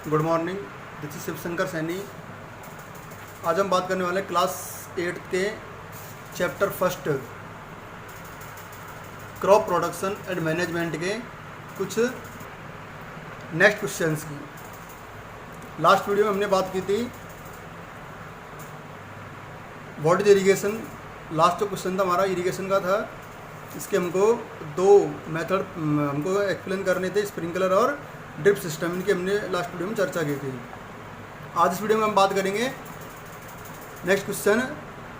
Good morning, this is Shivshankar Saini. आज हम बात करने वाले हैं क्लास 8 के chapter first crop production and management के कुछ नेक्स्ट क्वेश्चंस की। लास्ट वीडियो में हमने बात की थी व्हाट इज इरीगेशन। लास्ट जो क्वेश्चन था हमारा इरीगेशन का था। इसके हमको दो मेथड हमको एक्सप्लेन करने थे, स्प्रिंकलर और ड्रिप सिस्टम। इनकी हमने लास्ट वीडियो में चर्चा की थी। आज इस वीडियो में हम बात करेंगे next question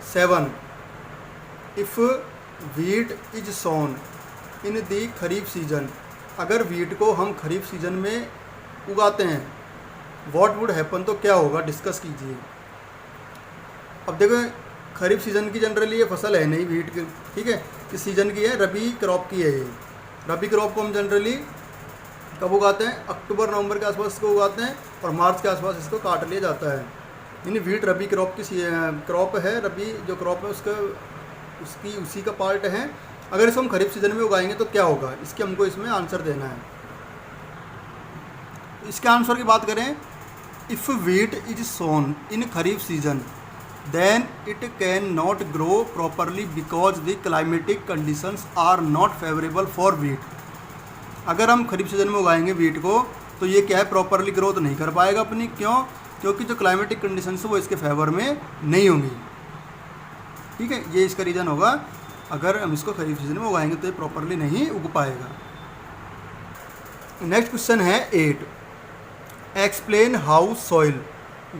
7। If wheat is sown in the kharif season, अगर वीट को हम खरीफ सीजन में उगाते हैं व्हाट वुड हैपन, तो क्या होगा, डिस्कस कीजिए। अब देखो खरीफ सीजन की जनरली ये फसल है नहीं वीट की, ठीक है, इस सीज़न की है, रबी क्रॉप की है ये। रबी क्रॉप को हम जनरली कब उगाते हैं, अक्टूबर नवंबर के आसपास इसको उगाते हैं और मार्च के आसपास इसको काट लिया जाता है। यानी वीट रबी क्रॉप की क्रॉप है, रबी जो क्रॉप है उसकी उसी का पार्ट है। अगर इसको हम खरीफ सीजन में उगाएंगे तो क्या होगा, इसके हमको इसमें आंसर देना है। इसके आंसर की बात करें, if wheat is sown in kharif season then it cannot grow properly because the climatic conditions are not favorable for wheat। अगर हम खरीफ सीजन में उगाएंगे वीट को तो ये क्या है, प्रॉपरली ग्रोथ नहीं कर पाएगा अपनी। क्यों? क्योंकि जो क्लाइमेटिक कंडीशंस है वो इसके फेवर में नहीं होंगी, ठीक है, ये इसका रीज़न होगा। अगर हम इसको खरीफ सीजन में उगाएंगे तो ये प्रॉपरली नहीं उग पाएगा। नेक्स्ट क्वेश्चन है 8। Explain how soil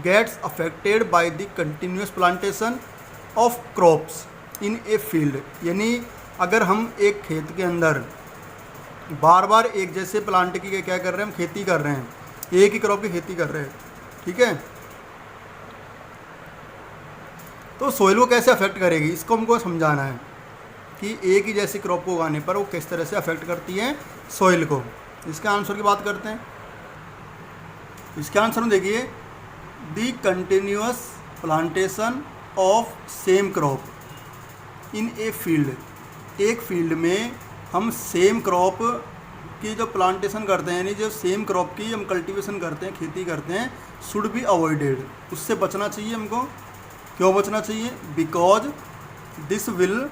gets affected by the continuous plantation of crops in a field। यानी अगर हम एक खेत के अंदर बार बार एक जैसे प्लांट की क्या कर रहे हैं, हम खेती कर रहे हैं, एक ही क्रॉप की खेती कर रहे हैं, ठीक है, तो सॉइल को कैसे अफेक्ट करेगी, इसको हमको समझाना है कि एक ही जैसी क्रॉप को उगाने पर वो किस तरह से अफेक्ट करती है सॉइल को। इसके आंसर की बात करते हैं। इसके आंसर में देखिए, the continuous plantation of same crop in a field. एक फील्ड में हम सेम क्रॉप की जो प्लांटेशन करते हैं, यानी जो सेम क्रॉप की हम कल्टीवेशन करते हैं, खेती करते हैं, शुड बी अवॉइडेड, उससे बचना चाहिए हमको। क्यों बचना चाहिए? Because this will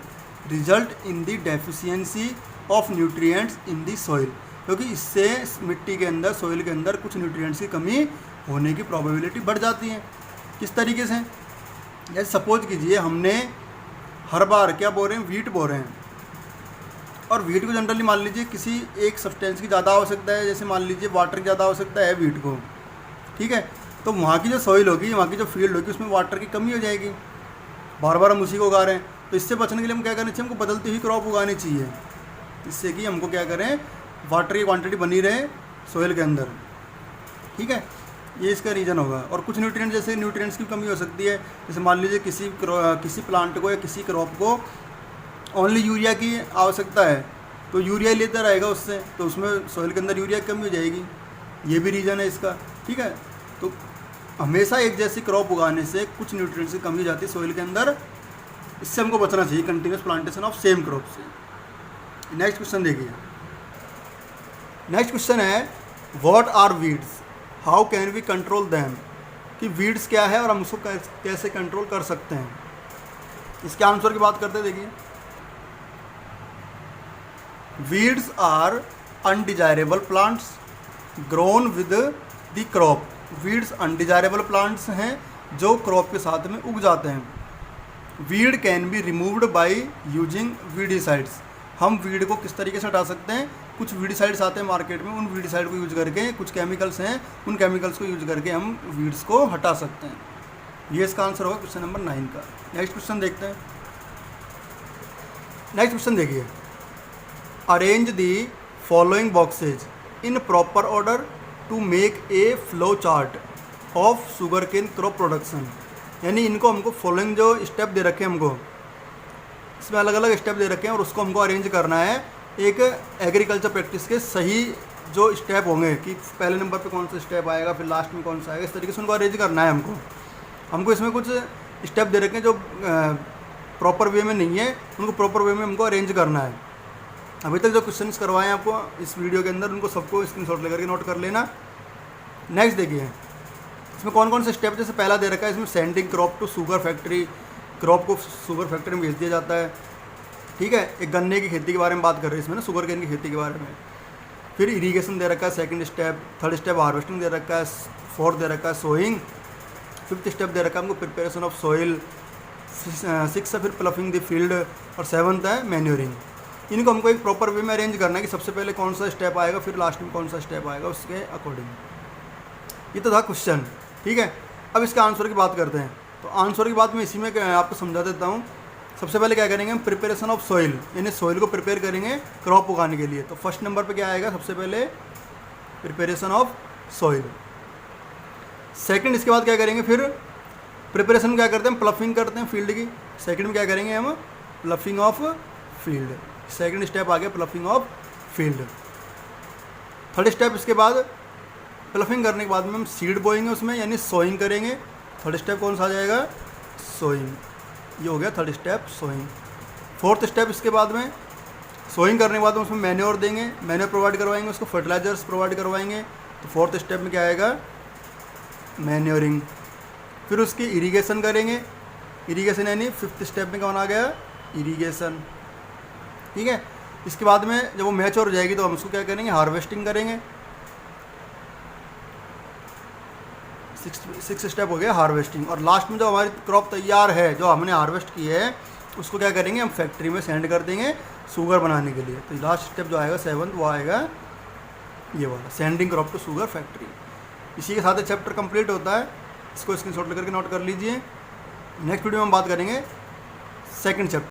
result in the deficiency of nutrients in the soil. क्योंकि इससे मिट्टी के अंदर, सॉइल के अंदर कुछ न्यूट्रिएंट्स की कमी होने की प्रोबेबिलिटी बढ़ जाती है। किस तरीके से? जैसे सपोज कीजिए हमने हर बार क्या बो रहे हैं, वीट बो रहे हैं, और वीट को जनरली मान लीजिए किसी एक सब्सटेंस की ज़्यादा आवश्यकता है, जैसे मान लीजिए वाटर की ज़्यादा आवश्यकता है वीट को, ठीक है, तो वहाँ की जो सॉइल होगी, वहाँ की जो फील्ड होगी, उसमें वाटर की कमी हो जाएगी। बार बार हम उसी को उगा रहे हैं, तो इससे बचने के लिए हम क्या करना चाहिए, हमको बदलती हुई क्रॉप उगानी चाहिए, इससे कि हमको क्या करें, वाटर की क्वांटिटी बनी रहे सॉइल के अंदर, ठीक है, ये इसका रीज़न होगा। और कुछ न्यूट्रिएंट, जैसे न्यूट्रिएंट्स की कमी हो सकती है, जैसे मान लीजिए किसी प्लांट को या किसी क्रॉप को ओनली यूरिया की आवश्यकता है, तो यूरिया लेता रहेगा उससे, तो उसमें सॉइल के अंदर यूरिया की कमी हो जाएगी, ये भी रीज़न है इसका, ठीक है। तो हमेशा एक जैसी क्रॉप उगाने से कुछ न्यूट्रिएंट्स की कमी हो जाती है सॉइल के अंदर, इससे हमको बचना चाहिए, continuous plantation of same crop से। नेक्स्ट क्वेश्चन देखिए। नेक्स्ट क्वेश्चन है what are weeds, how can we control them, कि वीड्स क्या है और हम उसको कैसे कंट्रोल कर सकते हैं। इसके आंसर की बात करते हैं। देखिए, weeds are undesirable plants grown with the crop. Weeds undesirable plants हैं जो क्रॉप के साथ में उग जाते हैं। Weed can be removed by using weedicides. हम वीड को किस तरीके से हटा सकते हैं, कुछ वीडिसाइड्स आते हैं मार्केट में, उन वीडिसाइड को यूज करके, कुछ केमिकल्स हैं, उन केमिकल्स को यूज करके हम वीड्स को हटा सकते हैं। ये इसका आंसर होगा क्वेश्चन नंबर 9 का। नेक्स्ट क्वेश्चन देखते हैं। नेक्स्ट क्वेश्चन देखिए, arrange the following boxes in proper order to make a flow chart of sugarcane crop production. यानी इनको हमको फॉलोइंग जो स्टेप दे रखे हैं, हमको इसमें अलग अलग स्टेप दे रखे हैं और उसको हमको अरेंज करना है एक एग्रीकल्चर प्रैक्टिस के सही जो स्टेप होंगे, कि पहले नंबर पे कौन सा स्टेप आएगा, फिर लास्ट में कौन सा आएगा, इस तरीके से उनको अरेंज करना है हमको इसमें कुछ स्टेप दे रखे हैं जो प्रॉपर वे में नहीं है, उनको प्रॉपर वे में हमको अरेंज करना है। अभी तक जो क्वेश्चंस करवाए हैं आपको इस वीडियो के अंदर, उनको सबको स्क्रीनशॉट लेकर के नोट कर लेना। नेक्स्ट देखिए इसमें कौन कौन से स्टेप, जैसे पहला दे रखा है इसमें sending crop to sugar factory, crop को शुगर फैक्ट्री में भेज दिया जाता है, ठीक है। एक गन्ने की खेती के बारे में बात कर रहे हैं इसमें ना, शुगर केन की खेती के बारे में। फिर इरीगेशन दे रखा है second step, third step harvesting दे रखा है, फोर्थ दे रखा है सोइंग, फिफ्थ स्टेप दे रखा है हमको प्रिपरेशन ऑफ सॉइल, सिक्स है फिर प्लफिंग द फील्ड, और सेवन्थ है मैन्योरिंग। इनको हमको एक प्रॉपर वे में अरेंज करना है कि सबसे पहले कौन सा स्टेप आएगा, फिर लास्ट में कौन सा स्टेप आएगा, उसके अकॉर्डिंग। ये तो था क्वेश्चन, ठीक है। अब इसका आंसर की बात करते हैं। तो आंसर की बात मैं इसी में आपको समझा देता हूँ। सबसे पहले क्या करेंगे हम, प्रिपरेशन ऑफ सॉइल, यानी सॉइल को प्रिपेयर करेंगे क्रॉप उगाने के लिए। तो फर्स्ट नंबर पे क्या आएगा, सबसे पहले प्रिपरेशन ऑफ सॉइल। सेकंड इसके बाद क्या करेंगे, फिर प्रिपरेशन क्या करते हैं, प्लफिंग करते हैं फील्ड की। सेकंड में क्या करेंगे हम, ploughing of field. Second step आ गया ploughing of field. Third step इसके बाद प्लफिंग करने के बाद में हम सीड बोएंगे उसमें, यानी सोइंग करेंगे। थर्ड स्टेप कौन सा आ जाएगा, सोइंग। ये हो गया third step sowing. Fourth step इसके बाद में सोइंग करने के बाद में उसमें मैन्योर देंगे, मैन्योर प्रोवाइड करवाएंगे, उसको फर्टिलाइजर्स प्रोवाइड करवाएंगे। तो फोर्थ स्टेप में क्या आएगा, मैन्योरिंग। फिर उसकी इरीगेशन करेंगे, इरीगेशन यानी फिफ्थ स्टेप में कौन आ गया, इरीगेशन, ठीक है। इसके बाद में जब वो मैच्योर हो जाएगी तो हम उसको क्या करेंगे, हार्वेस्टिंग करेंगे। सिक्स स्टेप हो गया हार्वेस्टिंग। और लास्ट में जो हमारी क्रॉप तैयार है, जो हमने हार्वेस्ट की है, उसको क्या करेंगे हम, फैक्ट्री में सेंड कर देंगे शुगर बनाने के लिए। तो लास्ट स्टेप जो आएगा सेवन्थ, वो आएगा ये वाला, sending crop to sugar factory. इसी के साथ चैप्टर कंप्लीट होता है। इसको स्क्रीनशॉट लेकर के नोट कर लीजिए। नेक्स्ट वीडियो में हम बात करेंगे सेकंड चैप्टर।